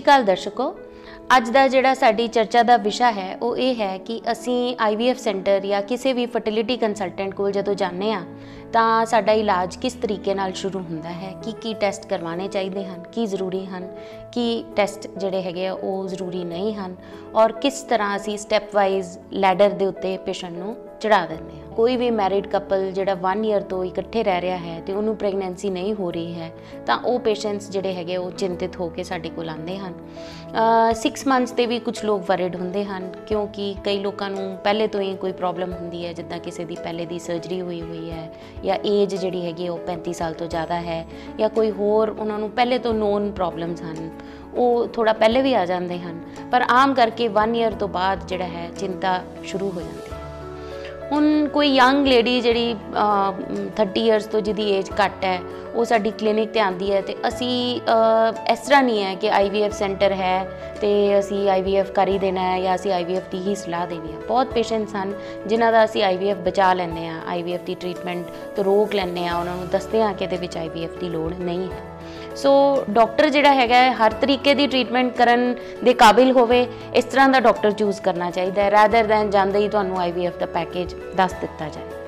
अकाल दर्शकों, अज का जिहड़ा साडी चर्चा का विषय है वो ये है कि असी IVF सेंटर या किसी भी फर्टिलिटी कंसलटेंट को जदों जाने आ ਤਾਂ ਸਾਡਾ इलाज किस तरीके नाल शुरू ਹੁੰਦਾ है, की टैसट करवाने चाहिए हैं, की जरूरी हैं, की टैसट जिहड़े हैगे वो जरूरी नहीं हैं और किस तरह असी स्टैप वाइज लैडर के उत्ते पेशेंट नूं चढ़ा देंगे। कोई भी मैरिड कपल जिहड़ा 1 ईयर तो इकट्ठे रह रहा है तो उन्होंने प्रैगनेंसी नहीं हो रही है तो वो पेशेंट्स जिहड़े हैगे वो चिंतित होकर साडे कोल आंदे हन। 6 मंथ्स ते भी कुछ लोग वरिड होंदे हन क्योंकि कई लोगों को पहले तो ही कोई प्रॉब्लम होंदी है, जिद्दां किसी दी पहले दी सर्जरी हुई हुई है या एज जिहड़ी हैगी वो 35 साल तो ज़्यादा है या कोई होर उन्होंने पहले तो नोन प्रॉब्लम्स हैं वो थोड़ा पहले भी आ जाते हैं, पर आम करके 1 ईयर तो बाद जिहड़ा है चिंता शुरू हो जाती है। हुण कोई यंग लेडी जिहड़ी 30 ईयर्स तो जिहदी एज घट है वो साडी क्लिनिक ते आंदी है तो असी इस तरह नहीं है कि IVF सेंटर है तो असी IVF कर ही देना है या असी IVF की ही सलाह देनी है। बहुत पेशेंट्स हैं जिन्हां दा असी IVF बचा लैंदे आ, IVF की ट्रीटमेंट तो रोक लैंदे आ, उन्होंने दसदे आ कि इहदे विच IVF की लोड़ नहीं है। सो डॉक्टर जिहड़ा हैगा हर तरीके की ट्रीटमेंट करन दे काबिल होवे इस तरह का डॉक्टर चूज़ करना चाहिए रैदर दैन जांदे ही तुहानूं IVF का पैकेज दस दिता जाए।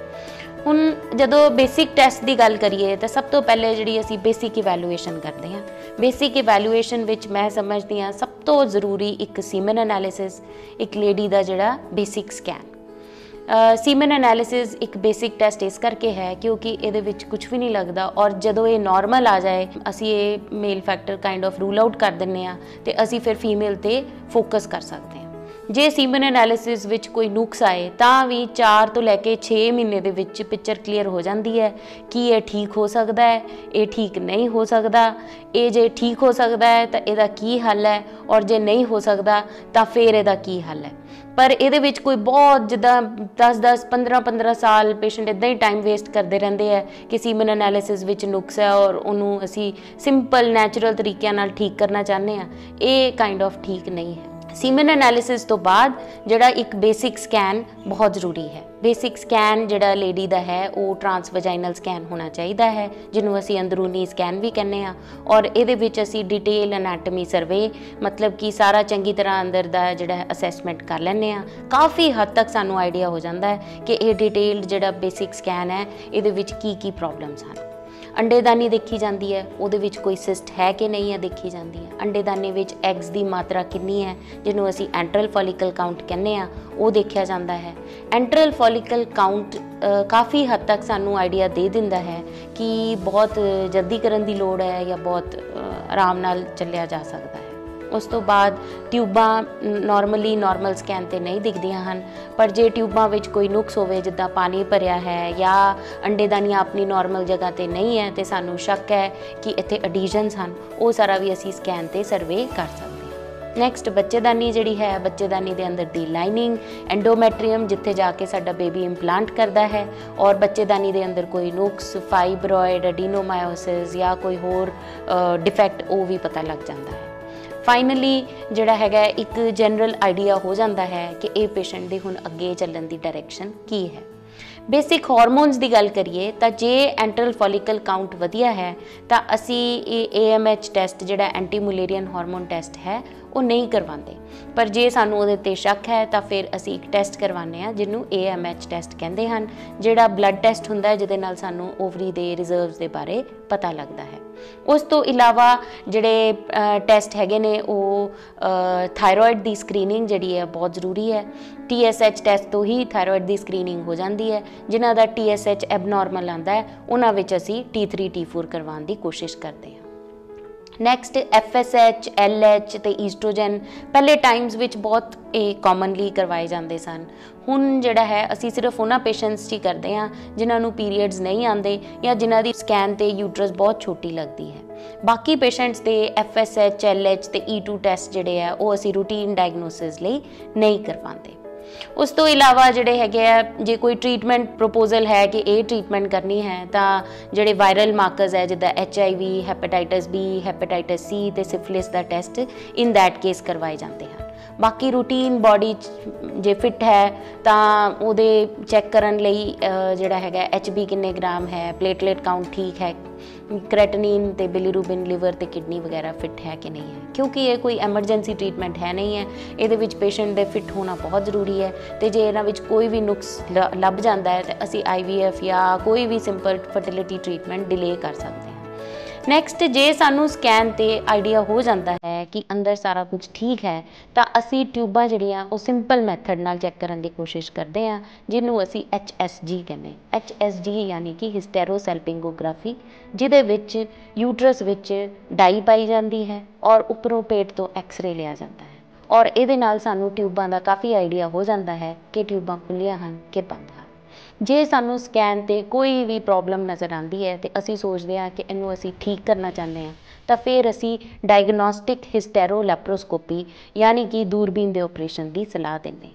हुण जदों बेसिक टैसट की गल करिए तो सब तो पहले जिहड़ी असीं बेसिक इवैल्यूएशन करते हैं। बेसिक इवैल्यूएशन विच मैं समझदी हाँ सब तो जरूरी एक सीमन एनालिसिस, एक लेडी का जिहड़ा बेसिक स्कैन। सीमन एनालिसिस एक बेसिक टैसट इस करके है क्योंकि ये कुछ भी नहीं लगता और जदों ये नॉर्मल आ जाए असी ये mail factor kind of rule out कर दें तो असी फिर फीमेल ते फोकस कर सकते हैं। जे सीमन एनालिसिस विच कोई नुक्स आए तो भी 4 तो लैके 6 महीने दे विच पिक्चर क्लीयर हो जाती है कि ये ठीक हो सकता है, ये ठीक नहीं हो सकता, ये जे ठीक हो सकता है तो यदा की हल है और जे नहीं हो सकता तो फिर यदा की हल है। पर ये कोई बहुत जिदा 10-10 15-15 साल पेशेंट इदा ही टाइम वेस्ट करते रहते हैं कि सीमन एनालिसिस विच नुक्स है और उन्होंने असी सिंपल नैचुरल तरीके नाल ठीक करना चाहते हैं, ये काइंड ऑफ ठीक नहीं है। सीमन एनालिसिस तो बाद जिहड़ा एक बेसिक स्कैन बहुत जरूरी है। बेसिक स्कैन जिहड़ा लेडी का है वो ट्रांसवजाइनल स्कैन होना चाहिए है जिन्होंं असी अंदरूनी स्कैन भी कहने आ और ये विच असी डिटेल एनाटमी सर्वे मतलब कि सारा चंगी तरह अंदर का जिहड़ा असैसमेंट कर लैंदे आ। काफ़ी हद तक सानू आइडिया हो जाता है कि ये डिटेल्ड जिहड़ा बेसिक स्कैन है ये विच की प्रॉब्लम्स हैं। अंडेदानी देखी जाती है, उहदे विच कोई सिस्ट है कि नहीं है देखी जाती है। अंडेदाने विच एग्स की मात्रा कितनी है जिन्हों असी एंट्रल फॉलिकल काउंट कहने आ वो देखा जाता है। एंट्रल फॉलिकल काउंट काफ़ी हद तक सानू आइडिया दे दिंदा है कि बहुत जल्दी करन दी लोड़ है या बहुत आराम नाल चलिया जा सकता है। उस तो बाद ट्यूबां नॉर्मली नॉर्मल स्कैन ते नहीं दिखदियां हैं, पर जे ट्यूबां विच कोई नुक्स होवे जिद्दां पानी भरिया है या अंडेदानियां अपनी नॉर्मल जगह ते नहीं है तो सानू शक है कि इत्थे एडिशनस हैं, वो सारा भी असी स्कैन ते सर्वे कर सकते हैं। नैक्सट बच्चेदानी जिहड़ी है, बच्चेदानी दे अंदर दी लाइनिंग एंडोमैट्रियम जिथे जाके साडा बेबी इंपलांट करता है और बच्चेदानी दे अंदर कोई नुक्स फाइब्रॉयड एडिनोमायोसिस या कोई होर डिफैक्ट वो भी पता लग जाता है। फाइनली जिहड़ा हैगा एक जनरल आइडिया हो जाता है कि ये पेशेंट की हुण अगे चलण की डायरैक्शन की है। बेसिक हार्मोन्स की गल करिए तो जे एंट्रल फॉलिकल काउंट वधिया है तो असी AMH टैसट जिहड़ा एंटी मुलेरियन हार्मोन टैसट है वो नहीं करवाते, पर जे सानू उहदे ते शक है तो फिर असी एक टैसट करवाने आ जिन्हों AMH टैसट कहते हैं, जिहड़ा ब्लड टैसट हुंदा है जिहदे नाल सानू ओवरी दे रिजर्व्स के बारे पता लगता है। उस तो इलावा जिहड़े टैसट हैगे ने वो थायरॉयड की स्क्रीनिंग जिहड़ी है बहुत जरूरी है। TSH टैसट तो ही थायरॉयड की स्क्रीनिंग हो जाती है। जिन्हां दा TSH एबनॉर्मल आंदा है उन्हां विच असी T3 T4 करवाने की कोशिश करते हैं। नैक्सट FSH LH ते ईस्ट्रोजन पहले टाइम्स विच बहुत कॉमनली करवाए जाते सन। हुण जिहड़ा है असी सिर्फ उन्हां पेशेंट्स ही करते हैं जिन्हां नूं पीरीयड्स नहीं आते या जिन्हां दी स्कैन ते यूट्रस बहुत छोटी लगती है। बाकी पेशेंट्स ते FSH LH ते E2 टैसट जिहड़े है वो असी रूटीन डायग्नोसिस लई नहीं करवाते। उस तो इलावा जिहड़े हैगे आ जे कोई ट्रीटमेंट प्रपोजल है कि ये ट्रीटमेंट करनी है तो जिहड़े वायरल मार्कर्स है जिद्दां HIV hepatitis B hepatitis C ते सिफिलिस का टैसट इन दैट केस करवाए जाते हैं। ਬਾਕੀ ਰੂਟੀਨ ਬੋਡੀ ਜੇ ਫਿਟ ਹੈ ਤਾਂ ਉਹਦੇ ਚੈੱਕ ਕਰਨ ਲਈ ਜਿਹੜਾ ਹੈਗਾ HB ਕਿੰਨੇ ਗ੍ਰਾਮ ਹੈ, ਪਲੇਟਲੇਟ ਕਾਊਂਟ ਠੀਕ ਹੈ, ਕ੍ਰੈਟਿਨਿਨ ਤੇ ਬਿਲੀਰੂਬਿਨ ਲਿਵਰ ਤੇ ਕਿਡਨੀ ਵਗੈਰਾ ਫਿਟ ਹੈ ਕਿ ਨਹੀਂ ਹੈ। ਕਿਉਂਕਿ ਇਹ ਕੋਈ ਐਮਰਜੈਂਸੀ ਟ੍ਰੀਟਮੈਂਟ ਹੈ ਨਹੀਂ ਹੈ, ਇਹਦੇ ਵਿੱਚ ਪੇਸ਼ੈਂਟ ਦੇ ਫਿਟ ਹੋਣਾ ਬਹੁਤ ਜ਼ਰੂਰੀ ਹੈ। ਤੇ ਜੇ ਇਹਨਾਂ ਵਿੱਚ ਕੋਈ ਵੀ ਨੁਕਸ ਲੱਭ ਜਾਂਦਾ ਹੈ ਤਾਂ ਅਸੀਂ IVF ਜਾਂ ਕੋਈ ਵੀ ਸਿੰਪਲ ਫਰਟੀਲਿਟੀ ਟ੍ਰੀਟਮੈਂਟ ਡਿਲੇ ਕਰ ਸਕਦੇ ਹਾਂ। ਨੈਕਸਟ, ਜੇ ਸਾਨੂੰ ਸਕੈਨ ਤੇ ਆਈਡੀਆ ਹੋ ਜਾਂਦਾ ਹੈ ਕਿ ਅੰਦਰ ਸਾਰਾ ਕੁਝ ਠੀਕ ਹੈ ਤਾਂ ਅਸੀਂ ਟਿਊਬਾਂ ਜਿਹੜੀਆਂ ਉਹ ਸਿੰਪਲ ਮੈਥਡ ਨਾਲ ਚੈੱਕ ਕਰਨ ਦੀ ਕੋਸ਼ਿਸ਼ ਕਰਦੇ ਹਾਂ, ਜਿਹਨੂੰ ਅਸੀਂ HSG ਕਹਿੰਦੇ ਹਾਂ। HSG ਯਾਨੀ ਕਿ ਹਿਸਟੈਰੋਸੈਲਪਿੰਗੋਗ੍ਰਾਫੀ, ਜਿਹਦੇ ਵਿੱਚ ਯੂਟਰਸ ਵਿੱਚ ਡਾਈ ਪਾਈ ਜਾਂਦੀ ਹੈ ਔਰ ਉੱਪਰੋਂ ਪੇਟ ਤੋਂ ਐਕਸਰੇ ਲਿਆ ਜਾਂਦਾ ਹੈ ਔਰ ਇਹਦੇ ਨਾਲ ਸਾਨੂੰ ਟਿਊਬਾਂ ਦਾ ਕਾਫੀ ਆਈਡੀਆ ਹੋ ਜਾਂਦਾ ਹੈ ਕਿ ਟਿਊਬਾਂ ਖੁੱਲ੍ਹੀਆਂ ਹਨ ਕਿ ਬੰਦ ਹਨ। ਜੇ ਸਾਨੂੰ ਸਕੈਨ ਤੇ ਕੋਈ ਵੀ ਪ੍ਰੋਬਲਮ ਨਜ਼ਰ ਆਉਂਦੀ ਹੈ ਤੇ ਅਸੀਂ ਸੋਚਦੇ ਹਾਂ ਕਿ ਇਹਨੂੰ ਅਸੀਂ ਠੀਕ ਕਰਨਾ ਚਾਹੁੰਦੇ ਹਾਂ ਤਾਂ ਫਿਰ ਅਸੀਂ ਡਾਇਗਨੋਸਟਿਕ ਹਿਸਟੈਰੋਲੈਪਰੋਸਕੋਪੀ ਯਾਨੀ ਕਿ ਦੂਰਬੀਨ ਦੇ ਆਪਰੇਸ਼ਨ ਦੀ ਸਲਾਹ ਦਿੰਦੇ ਹਾਂ।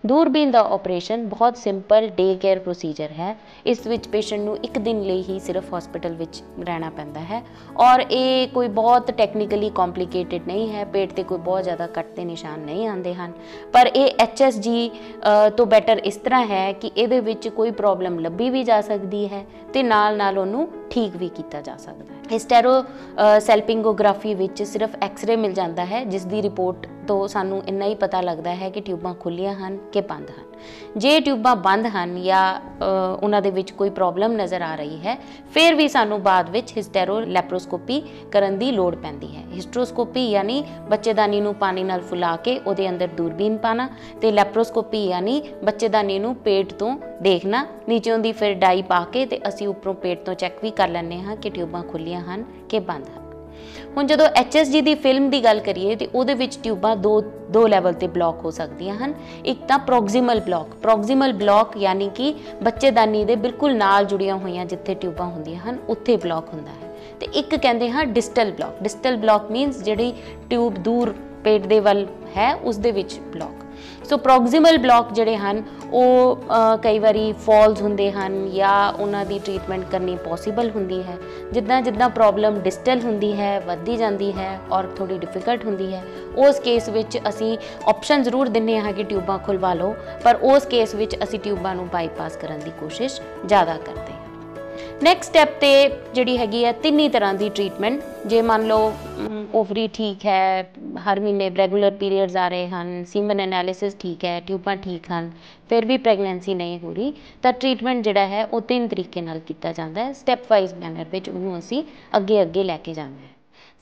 ਦੂਰਬੀਨ ਦਾ ਆਪਰੇਸ਼ਨ ਬਹੁਤ ਸਿੰਪਲ ਡੇ ਕੇਅਰ ਪ੍ਰੋਸੀਜਰ ਹੈ। ਇਸ ਵਿੱਚ ਪੇਸ਼ੈਂਟ ਨੂੰ 1 ਦਿਨ ਲਈ ਹੀ ਸਿਰਫ ਹਸਪੀਟਲ ਵਿੱਚ ਰਹਿਣਾ ਪੈਂਦਾ ਹੈ ਔਰ ਇਹ ਕੋਈ ਬਹੁਤ ਟੈਕਨੀਕਲੀ ਕੰਪਲਿਕੇਟਿਡ ਨਹੀਂ ਹੈ। ਪੇਟ ਤੇ ਕੋਈ ਬਹੁਤ ਜ਼ਿਆਦਾ ਕੱਟ ਦੇ ਨਿਸ਼ਾਨ ਨਹੀਂ ਆਉਂਦੇ ਹਨ, ਪਰ ਇਹ HSG ਤੋਂ ਬੈਟਰ ਇਸ ਤਰ੍ਹਾਂ ਹੈ ਕਿ ਇਹਦੇ ਵਿੱਚ ਕੋਈ ਪ੍ਰੋਬਲਮ ਲੱਭੀ ਵੀ ਜਾ ਸਕਦੀ ਹੈ ਤੇ ਨਾਲ ਨਾਲ ਉਹਨੂੰ ਠੀਕ ਵੀ ਕੀਤਾ ਜਾ ਸਕਦਾ ਹੈ। ਹਿਸਟੈਰੋਸੈਲਪਿੰਗੋਗ੍ਰਾਫੀ ਵਿੱਚ ਸਿਰਫ ਐਕਸਰੇ ਮਿਲ ਜਾਂਦਾ ਹੈ, ਜਿਸ ਦੀ ਰਿਪੋਰਟ ਤੋਂ ਸਾਨੂੰ ਇੰਨਾ ਹੀ ਪਤਾ ਲੱਗਦਾ ਹੈ ਕਿ ਟਿਊਬਾਂ ਖੁੱਲ੍ਹੀਆਂ ਹਨ ਕਿ ਬੰਦ ਹਨ। ਜੇ ਟਿਊਬਾਂ ਬੰਦ ਹਨ ਜਾਂ ਉਹਨਾਂ ਦੇ ਵਿੱਚ ਕੋਈ ਪ੍ਰੋਬਲਮ ਨਜ਼ਰ ਆ ਰਹੀ ਹੈ ਫਿਰ ਵੀ ਸਾਨੂੰ ਬਾਅਦ ਵਿੱਚ ਹਿਸਟੈਰੋਲੈਪਰੋਸਕੋਪੀ ਕਰਨ ਦੀ ਲੋੜ ਪੈਂਦੀ ਹੈ। ਹਿਸਟਰੋਸਕੋਪੀ ਯਾਨੀ ਬੱਚੇਦਾਨੀ ਨੂੰ ਪਾਣੀ ਨਾਲ ਫੁਲਾ ਕੇ ਉਹਦੇ ਅੰਦਰ ਦੂਰਬੀਨ ਪਾਣਾ, ਤੇ ਲੈਪਰੋਸਕੋਪੀ ਯਾਨੀ ਬੱਚੇਦਾਨੀ ਨੂੰ ਪੇਟ ਤੋਂ ਦੇਖਣਾ, ਨੀਚੋਂ ਦੀ ਫਿਰ ਡਾਈ ਪਾ ਕੇ ਤੇ ਅਸੀਂ ਉੱਪਰੋਂ ਪੇਟ ਤੋਂ ਚੈੱਕ ਵੀ ਕਰ ਲੈਂਦੇ ਹਾਂ ਕਿ ਟਿਊਬਾਂ ਖੁੱਲ੍ਹੀਆਂ ਹਨ ਕਿ ਬੰਦ ਹਨ। ਹੁਣ ਜਦੋਂ HSG ਦੀ ਫਿਲਮ ਦੀ ਗੱਲ ਕਰੀਏ ਤੇ ਉਹਦੇ ਵਿੱਚ ਟਿਊਬਾਂ ਦੋ ਲੈਵਲ ਤੇ ਬਲੌਕ ਹੋ ਸਕਦੀਆਂ ਹਨ। ਇੱਕ ਤਾਂ ਪ੍ਰੋਗਜ਼ੀਮਲ ਬਲੌਕ ਯਾਨੀ ਕਿ ਬੱਚੇਦਾਨੀ ਦੇ ਬਿਲਕੁਲ ਨਾਲ ਜੁੜੀਆਂ ਹੋਈਆਂ ਜਿੱਥੇ ਟਿਊਬਾਂ ਹੁੰਦੀਆਂ ਹਨ ਉੱਥੇ ਬਲੌਕ ਹੁੰਦਾ ਹੈ, ਤੇ ਇੱਕ ਕਹਿੰਦੇ ਹਾਂ ਡਿਸਟਲ ਬਲੌਕ ਮੀਨਸ ਜਿਹੜੀ ਟਿਊਬ ਦੂਰ ਪੇਟ ਦੇ ਵੱਲ ਹੈ ਉਸ ਦੇ ਵਿੱਚ ਬਲੌਕ। ਸੋ ਪ੍ਰੋਗਜ਼ੀਮਲ ਬਲੌਕ ਜਿਹੜੇ ਹਨ ਉਹ ਕਈ ਵਾਰੀ ਫਾਲਸ ਹੁੰਦੇ ਹਨ ਜਾਂ ਉਹਨਾਂ ਦੀ ਟ੍ਰੀਟਮੈਂਟ ਕਰਨੀ ਪੋਸੀਬਲ ਹੁੰਦੀ ਹੈ। ਜਿੱਦਾਂ ਪ੍ਰੋਬਲਮ ਡਿਸਟਲ ਹੁੰਦੀ ਹੈ, ਵੱਧਦੀ ਜਾਂਦੀ ਹੈ ਔਰ ਥੋੜੀ ਡਿਫਿਕਲਟ ਹੁੰਦੀ ਹੈ, ਉਸ ਕੇਸ ਵਿੱਚ ਅਸੀਂ ਆਪਸ਼ਨ ਜ਼ਰੂਰ ਦਿੰਦੇ ਹਾਂ ਕਿ ਟਿਊਬਾਂ ਖੁਲਵਾ ਲਓ, ਪਰ ਉਸ ਕੇਸ ਵਿੱਚ ਅਸੀਂ ਟਿਊਬਾਂ ਨੂੰ ਬਾਈਪਾਸ ਕਰਨ ਦੀ ਕੋਸ਼ਿਸ਼ ਜ਼ਿਆਦਾ ਕਰਦੇ ਹਾਂ। ਨੈਕਸਟ ਸਟੈਪ ਤੇ ਜਿਹੜੀ ਹੈਗੀ ਹੈ 3 ਤਰ੍ਹਾਂ ਦੀ ਟ੍ਰੀਟਮੈਂਟ। ਜੇ ਮੰਨ ਲਓ ਓਵਰੀ ਠੀਕ ਹੈ, ਹਰ ਮਹੀਨੇ ਰੈਗੂਲਰ ਪੀਰੀਅਡਸ ਆ ਰਹੇ ਹਨ, ਸੀਮਨ ਐਨਾਲਿਸਿਸ ਠੀਕ ਹੈ, ਟਿਊਬਾਂ ਠੀਕ ਹਨ, ਫਿਰ ਵੀ ਪ੍ਰੈਗਨੈਂਸੀ ਨਹੀਂ ਹੋ ਰਹੀ ਤਾਂ ਟ੍ਰੀਟਮੈਂਟ ਜਿਹੜਾ ਹੈ ਉਹ 3 ਤਰੀਕੇ ਨਾਲ ਕੀਤਾ ਜਾਂਦਾ ਹੈ। ਸਟੈਪ ਵਾਈਜ਼ ਮੈਨਰ ਵਿੱਚ ਉਹਨੂੰ ਅਸੀਂ ਅੱਗੇ ਲੈ ਕੇ ਜਾਂਦੇ ਹਾਂ।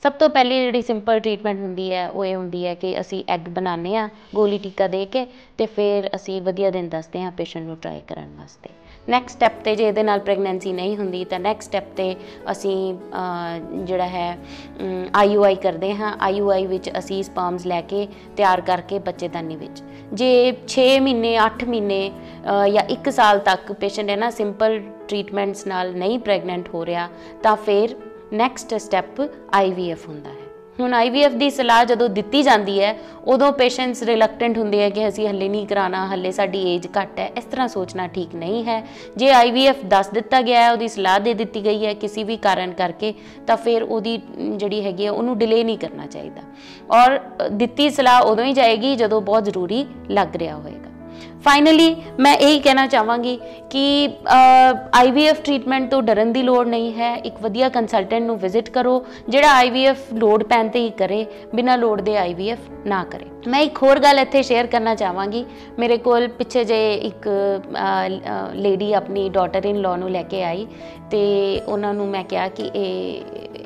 ਸਭ ਤੋਂ ਪਹਿਲੀ ਜਿਹੜੀ ਸਿੰਪਲ ਟ੍ਰੀਟਮੈਂਟ ਹੁੰਦੀ ਹੈ ਉਹ ਇਹ ਹੁੰਦੀ ਹੈ ਕਿ ਅਸੀਂ ਐਗ ਬਣਾਉਂਦੇ ਹਾਂ ਗੋਲੀ ਟੀਕਾ ਦੇ ਕੇ, ਤੇ ਫਿਰ ਅਸੀਂ ਵਧੀਆ ਦਿਨ ਦੱਸਦੇ ਹਾਂ ਪੇਸ਼ੈਂਟ ਨੂੰ ਟਰਾਈ ਕਰਨ ਵਾਸਤੇ। ਨੈਕਸਟ ਸਟੈਪ ਤੇ ਜੇ ਇਹਦੇ ਨਾਲ ਪ੍ਰੈਗਨੈਂਸੀ ਨਹੀਂ ਹੁੰਦੀ ਤਾਂ ਨੈਕਸਟ ਸਟੈਪ ਤੇ ਅਸੀਂ ਜਿਹੜਾ ਹੈ IUI ਕਰਦੇ ਹਾਂ। IUI ਵਿੱਚ ਅਸੀਂ ਸਪਰਮਸ ਲੈ ਕੇ ਤਿਆਰ ਕਰਕੇ ਬੱਚੇਦਾਨੀ ਵਿੱਚ, ਜੇ 6 ਮਹੀਨੇ 8 ਮਹੀਨੇ ਜਾਂ 1 ਸਾਲ ਤੱਕ ਪੇਸ਼ੈਂਟ ਹੈ ਨਾ ਸਿੰਪਲ ਟ੍ਰੀਟਮੈਂਟਸ ਨਾਲ ਨਹੀਂ ਪ੍ਰੈਗਨੈਂਟ ਹੋ ਰਿਹਾ ਤਾਂ ਫਿਰ ਨੈਕਸਟ ਸਟੈਪ IVF ਹੁੰਦਾ ਹੈ। ਹੁਣ IVF ਦੀ ਸਲਾਹ ਜਦੋਂ ਦਿੱਤੀ ਜਾਂਦੀ ਹੈ ਉਦੋਂ ਪੇਸ਼ੈਂਟਸ ਰਿਲੈਕਟੈਂਟ ਹੁੰਦੇ ਆ ਕਿ ਅਸੀਂ ਹੱਲੇ ਨਹੀਂ ਕਰਾਉਣਾ, ਹੱਲੇ ਸਾਡੀ ਏਜ ਘੱਟ ਹੈ। ਇਸ ਤਰ੍ਹਾਂ ਸੋਚਣਾ ਠੀਕ ਨਹੀਂ ਹੈ। ਜੇ IVF ਦੱਸ ਦਿੱਤਾ ਗਿਆ ਹੈ, ਉਹਦੀ ਸਲਾਹ ਦੇ ਦਿੱਤੀ ਗਈ ਹੈ ਕਿਸੇ ਵੀ ਕਾਰਨ ਕਰਕੇ, ਤਾਂ ਫਿਰ ਉਹਦੀ ਜਿਹੜੀ ਹੈਗੀ ਹੈ ਉਹਨੂੰ ਡਿਲੇ ਨਹੀਂ ਕਰਨਾ ਚਾਹੀਦਾ ਔਰ ਦਿੱਤੀ ਸਲਾਹ ਉਦੋਂ ਹੀ ਜਾਏਗੀ ਜਦੋਂ ਬਹੁਤ ਜ਼ਰੂਰੀ ਲੱਗ ਰਿਹਾ ਹੋਏਗਾ। ਫਾਈਨਲੀ ਮੈਂ ਇਹੀ ਕਹਿਣਾ ਚਾਹਾਂਗੀ ਕਿ IVF ਟ੍ਰੀਟਮੈਂਟ ਤੋਂ ਡਰਨ ਦੀ ਲੋੜ ਨਹੀਂ ਹੈ। ਇੱਕ ਵਧੀਆ ਕੰਸਲਟੈਂਟ ਨੂੰ ਵਿਜ਼ਿਟ ਕਰੋ ਜਿਹੜਾ IVF ਲੋੜ ਪੈਣ 'ਤੇ ਹੀ ਕਰੇ, ਬਿਨਾਂ ਲੋੜ ਦੇ IVF ਨਾ ਕਰੇ। ਮੈਂ ਇੱਕ ਹੋਰ ਗੱਲ ਇੱਥੇ ਸ਼ੇਅਰ ਕਰਨਾ ਚਾਹਾਂਗੀ। ਮੇਰੇ ਕੋਲ ਪਿੱਛੇ ਜੇ ਇੱਕ ਲੇਡੀ ਆਪਣੀ ਡਾਟਰ ਇਨ ਲਾਅ ਨੂੰ ਲੈ ਕੇ ਆਈ ਤੇ ਉਹਨਾਂ ਨੂੰ ਮੈਂ ਕਿਹਾ ਕਿ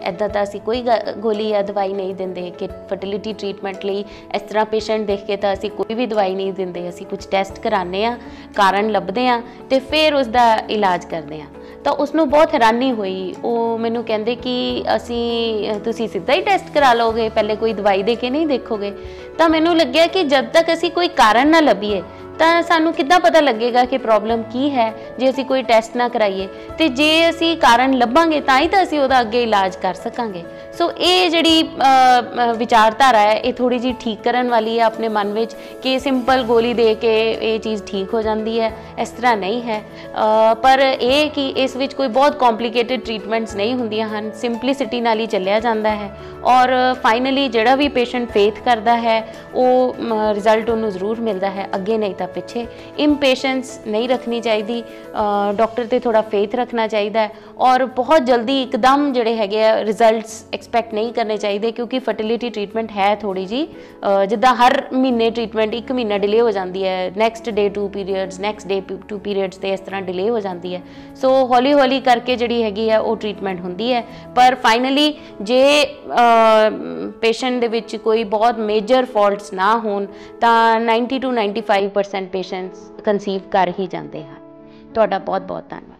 ਇੱਦਾਂ ਤਾਂ ਅਸੀਂ ਕੋਈ ਗੋਲੀ ਜਾਂ ਦਵਾਈ ਨਹੀਂ ਦਿੰਦੇ ਕਿ ਫਰਟੀਲਿਟੀ ਟ੍ਰੀਟਮੈਂਟ ਲਈ ਇਸ ਤਰ੍ਹਾਂ ਪੇਸ਼ੈਂਟ ਦੇਖ ਕੇ ਤਾਂ ਅਸੀਂ ਕੋਈ ਵੀ ਦਵਾਈ ਨਹੀਂ ਦਿੰਦੇ, ਅਸੀਂ ਕੁਝ ਟੈਸਟ ਕਰਾਉਂਦੇ ਹਾਂ, ਕਾਰਨ ਲੱਭਦੇ ਹਾਂ ਤੇ ਫਿਰ ਉਸ ਦਾ ਇਲਾਜ ਕਰਦੇ ਹਾਂ। ਤਾਂ ਉਸਨੂੰ ਬਹੁਤ ਹੈਰਾਨੀ ਹੋਈ। ਉਹ ਮੈਨੂੰ ਕਹਿੰਦੇ ਕਿ ਤੁਸੀਂ ਸਿੱਧਾ ਹੀ ਟੈਸਟ ਕਰਾ ਲਓਗੇ, ਪਹਿਲੇ ਕੋਈ ਦਵਾਈ ਦੇ ਕੇ ਨਹੀਂ ਦੇਖੋਗੇ। ਤਾਂ ਮੈਨੂੰ ਲੱਗਿਆ ਕਿ ਜਦ ਤੱਕ ਅਸੀਂ ਕੋਈ ਕਾਰਨ ਨਾ ਲੱਭੀਏ ਤਾਂ ਸਾਨੂੰ ਕਿੱਦਾਂ ਪਤਾ ਲੱਗੇਗਾ ਕਿ ਪ੍ਰੋਬਲਮ ਕੀ ਹੈ ਜੇ ਅਸੀਂ ਕੋਈ ਟੈਸਟ ਨਾ ਕਰਾਈਏ, ਤੇ ਜੇ ਅਸੀਂ ਕਾਰਨ ਲੱਭਾਂਗੇ ਤਾਂ ਹੀ ਤਾਂ ਅਸੀਂ ਉਹਦਾ ਅੱਗੇ ਇਲਾਜ ਕਰ ਸਕਾਂਗੇ। ਸੋ ਇਹ ਜਿਹੜੀ ਵਿਚਾਰਧਾਰਾ ਹੈ ਇਹ ਥੋੜੀ ਜਿਹੀ ਠੀਕ ਕਰਨ ਵਾਲੀ ਹੈ ਆਪਣੇ ਮਨ ਵਿੱਚ, ਕਿ ਸਿੰਪਲ ਗੋਲੀ ਦੇ ਕੇ ਇਹ ਚੀਜ਼ ਠੀਕ ਹੋ ਜਾਂਦੀ ਹੈ, ਇਸ ਤਰ੍ਹਾਂ ਨਹੀਂ ਹੈ। ਪਰ ਇਹ ਕਿ ਇਸ ਵਿੱਚ ਕੋਈ ਬਹੁਤ ਕੰਪਲਿਕੇਟਿਡ ਟ੍ਰੀਟਮੈਂਟਸ ਨਹੀਂ ਹੁੰਦੀਆਂ ਹਨ, ਸਿੰਪਲਿਸਿਟੀ ਨਾਲ ਹੀ ਚੱਲਿਆ ਜਾਂਦਾ ਹੈ, ਔਰ ਫਾਈਨਲੀ ਜਿਹੜਾ ਵੀ ਪੇਸ਼ੈਂਟ ਫੇਥ ਕਰਦਾ ਹੈ ਉਹ ਰਿਜ਼ਲਟ ਉਹਨੂੰ ਜ਼ਰੂਰ ਮਿਲਦਾ ਹੈ, ਅੱਗੇ ਨਹੀਂ ਤਾਂ ਪਿੱਛੇ। ਇੰਪੇਸ਼ੈਂਸ ਨਹੀਂ ਰੱਖਣੀ ਚਾਹੀਦੀ, ਡਾਕਟਰ ਤੇ ਥੋੜਾ ਫੇਥ ਰੱਖਣਾ ਚਾਹੀਦਾ ਹੈ, ਔਰ ਬਹੁਤ ਜਲਦੀ ਇੱਕਦਮ ਜਿਹੜੇ ਹੈਗੇ ਆ ਰਿਜ਼ਲਟਸ ਐਕਸਪੈਕਟ ਨਹੀਂ ਕਰਨੇ ਚਾਹੀਦੇ, ਕਿਉਂਕਿ ਫਰਟੀਲਿਟੀ ਟ੍ਰੀਟਮੈਂਟ ਹੈ ਥੋੜੀ ਜੀ ਜਿੱਦਾਂ ਹਰ ਮਹੀਨੇ ਟ੍ਰੀਟਮੈਂਟ 1 ਮਹੀਨਾ ਡਿਲੇ ਹੋ ਜਾਂਦੀ ਹੈ, next day 2 periods, next day 2 periods, ਤੇ ਇਸ ਤਰ੍ਹਾਂ ਡਿਲੇ ਹੋ ਜਾਂਦੀ ਹੈ। ਸੋ ਹੌਲੀ ਹੌਲੀ ਕਰਕੇ ਜਿਹੜੀ ਹੈਗੀ ਆ ਉਹ ਟ੍ਰੀਟਮੈਂਟ ਹੁੰਦੀ ਹੈ, ਪਰ ਫਾਈਨਲੀ ਜੇ ਪੇਸ਼ੈਂਟ ਦੇ ਵਿੱਚ ਕੋਈ ਬਹੁਤ ਮੇਜਰ ਫਾਲਟਸ ਨਾ ਹੋਣ ਤਾਂ 90 to 95% ਪੇਸ਼ੈਂਟਸ ਕਨਸੀਵ ਕਰ ਹੀ ਜਾਂਦੇ ਹਨ। ਤੁਹਾਡਾ ਬਹੁਤ ਬਹੁਤ ਧੰਨਵਾਦ।